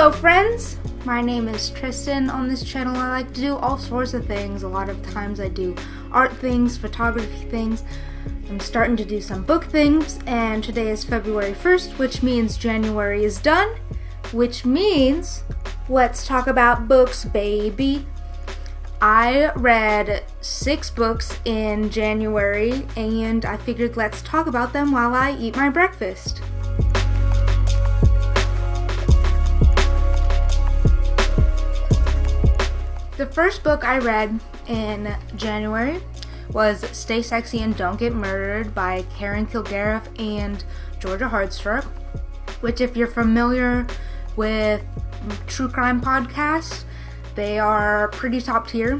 Hello friends, my name is Tristan. On this channel I like to do all sorts of things. A lot of times I do art things, photography things. I'm starting to do some book things, and today is February 1st, which means January is done, which means let's talk about books, baby. I read 6 books in January, and I figured let's talk about them while I eat my breakfast. The first book I read in January was Stay Sexy and Don't Get Murdered by Karen Kilgariff and Georgia Hardstroke, which, if you're familiar with true crime podcasts, they are pretty top tier.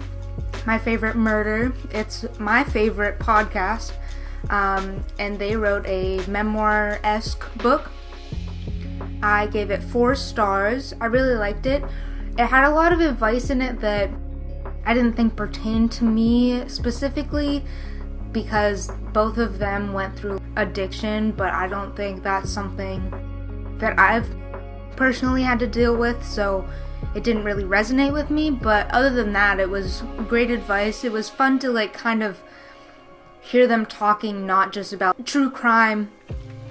My favorite murder, it's my favorite podcast, and they wrote a memoir-esque book. I gave it 4 stars. I really liked it. It had a lot of advice in it that I didn't think pertained to me specifically, because both of them went through addiction, but I don't think that's something that I've personally had to deal with, so it didn't really resonate with me. But other than that, it was great advice. It was fun to kind of hear them talking not just about true crime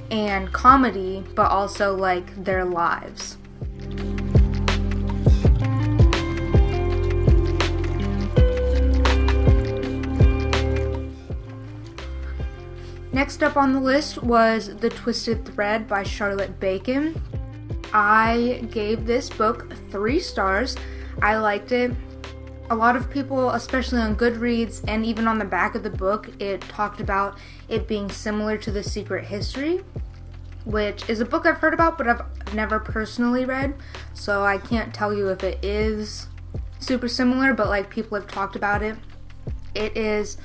and comedy, but also their lives. Next up on the list was The Twisted Thread by Charlotte Bacon. I gave this book 3 stars. I liked it. A lot of people, especially on Goodreads and even on the back of the book, it talked about it being similar to The Secret History, which is a book I've heard about but I've never personally read, so I can't tell you if it is super similar, but people have talked about it. It is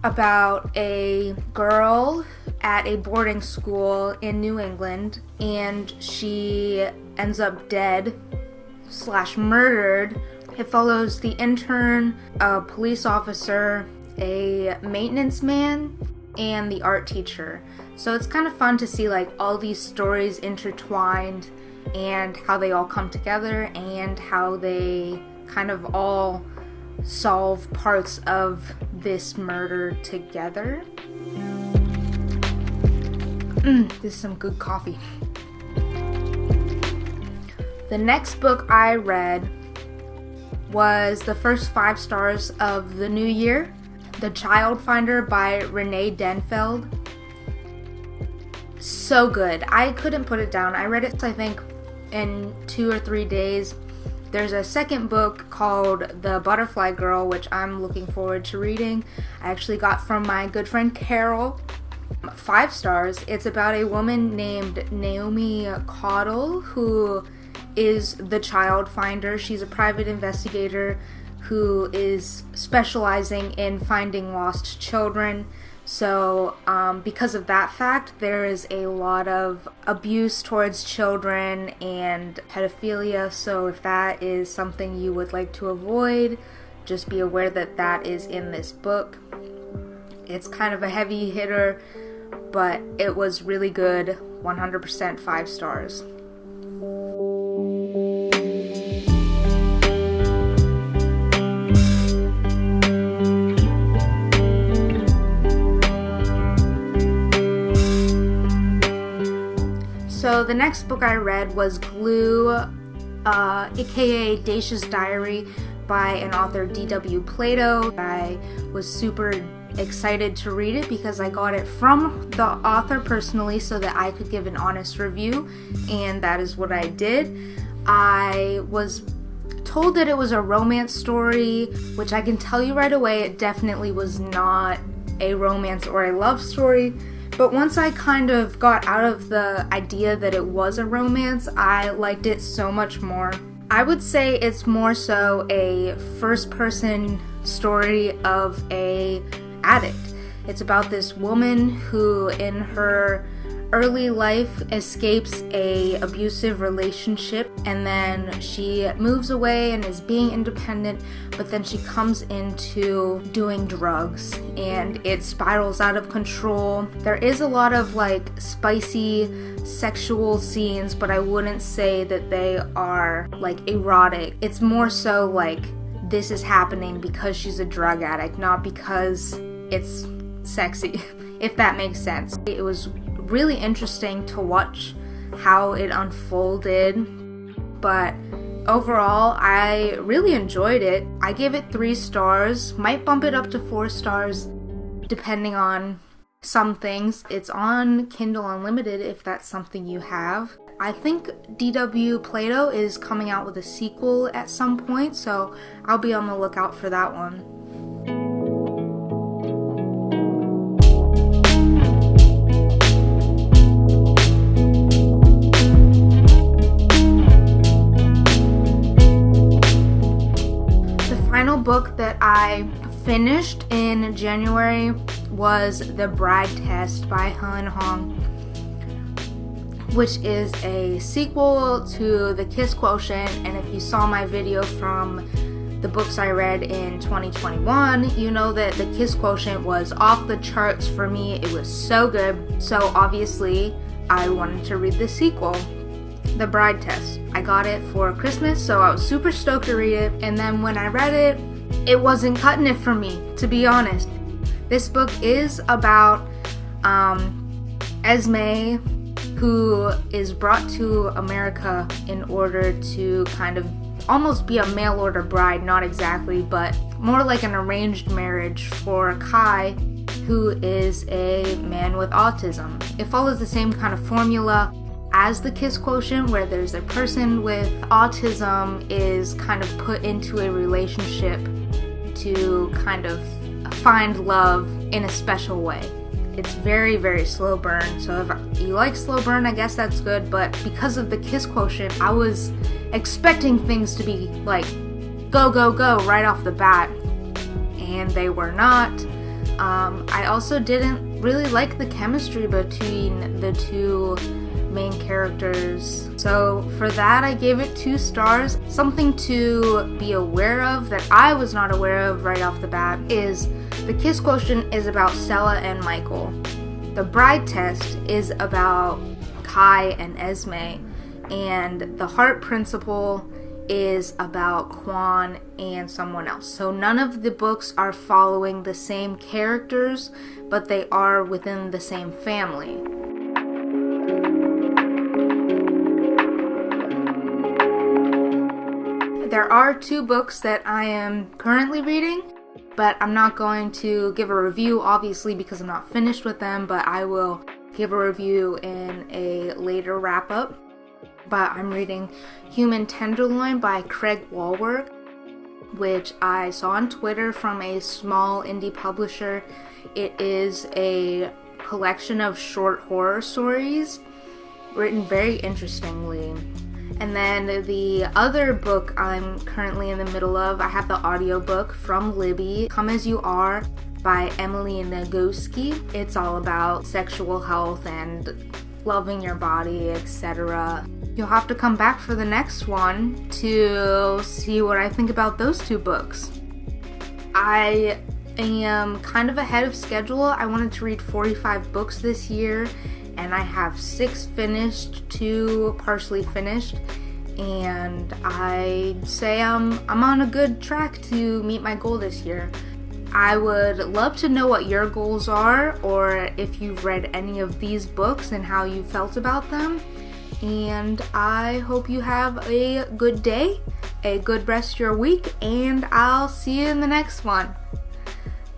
about a girl at a boarding school in New England, and she ends up dead / murdered. It follows the intern, a police officer, a maintenance man, and the art teacher. So it's kind of fun to see all these stories intertwined and how they all come together and how they kind of all solve parts of this murder together. This is some good coffee. The next book I read was the first 5 stars of the new year, The Child Finder by Renee Denfeld. So good. I couldn't put it down. I read it, I think, in 2 or 3 days. There's a second book called The Butterfly Girl, which I'm looking forward to reading. I actually got from my good friend Carol. 5 stars. It's about a woman named Naomi Caudle, who is the child finder. She's a private investigator who is specializing in finding lost children. So because of that fact, there is a lot of abuse towards children and pedophilia. So if that is something you would like to avoid, just be aware that that is in this book. It's kind of a heavy hitter, but it was really good. 100% 5 stars. So the next book I read was Glue, aka Dacia's Diary by an author, D.W. Plato. I was super excited to read it because I got it from the author personally so that I could give an honest review, and that is what I did. I was told that it was a romance story, which I can tell you right away, it definitely was not a romance or a love story. But once I kind of got out of the idea that it was a romance, I liked it so much more. I would say it's more so a first-person story of a addict. It's about this woman who, in her early life escapes a abusive relationship, and then she moves away and is being independent, but then she comes into doing drugs and it spirals out of control. There is a lot of like spicy sexual scenes, but I wouldn't say that they are like erotic. It's more so like this is happening because she's a drug addict, not because it's sexy, if that makes sense. It was really interesting to watch how it unfolded, but overall I really enjoyed it. I gave it 3 stars, might bump it up to 4 stars depending on some things. It's on Kindle Unlimited if that's something you have. I think D.W. Plato is coming out with a sequel at some point, so I'll be on the lookout for that one. Book that I finished in January was The Bride Test by Helen Hong, which is a sequel to The Kiss Quotient. And if you saw my video from the books I read in 2021, you know that The Kiss Quotient was off the charts for me. It was so good, so obviously I wanted to read the sequel, The Bride Test. I got it for Christmas, so I was super stoked to read it, and then when I read it, it wasn't cutting it for me, to be honest. This book is about Esme, who is brought to America in order to kind of almost be a mail order bride, not exactly, but more like an arranged marriage for Kai, who is a man with autism. It follows the same kind of formula as The Kiss Quotient, where there's a person with autism is kind of put into a relationship to kind of find love in a special way. It's very, very slow burn, so if you like slow burn, I guess that's good, but because of The Kiss Quotient, I was expecting things to be like go, go, go right off the bat, and they were not. I also didn't really like the chemistry between the two main characters. So for that, I gave it 2 stars. Something to be aware of that I was not aware of right off the bat is The Kiss Quotient is about Stella and Michael. The Bride Test is about Kai and Esme, and The Heart Principle is about Quan and someone else. So none of the books are following the same characters, but they are within the same family. There are 2 books that I am currently reading, but I'm not going to give a review, obviously, because I'm not finished with them, but I will give a review in a later wrap-up. But I'm reading Human Tenderloin by Craig Walworth, which I saw on Twitter from a small indie publisher. It is a collection of short horror stories written very interestingly. And then the other book I'm currently in the middle of, I have the audiobook from Libby, Come As You Are by Emily Nagoski. It's all about sexual health and loving your body, etc. You'll have to come back for the next one to see what I think about those 2 books. I am kind of ahead of schedule. I wanted to read 45 books this year, and I have 6 finished, 2 partially finished, and I'd say I'm on a good track to meet my goal this year. I would love to know what your goals are, or if you've read any of these books and how you felt about them. And I hope you have a good day, a good rest of your week, and I'll see you in the next one.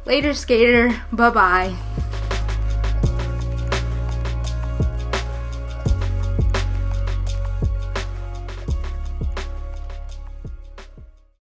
Later, skater. Bye-bye.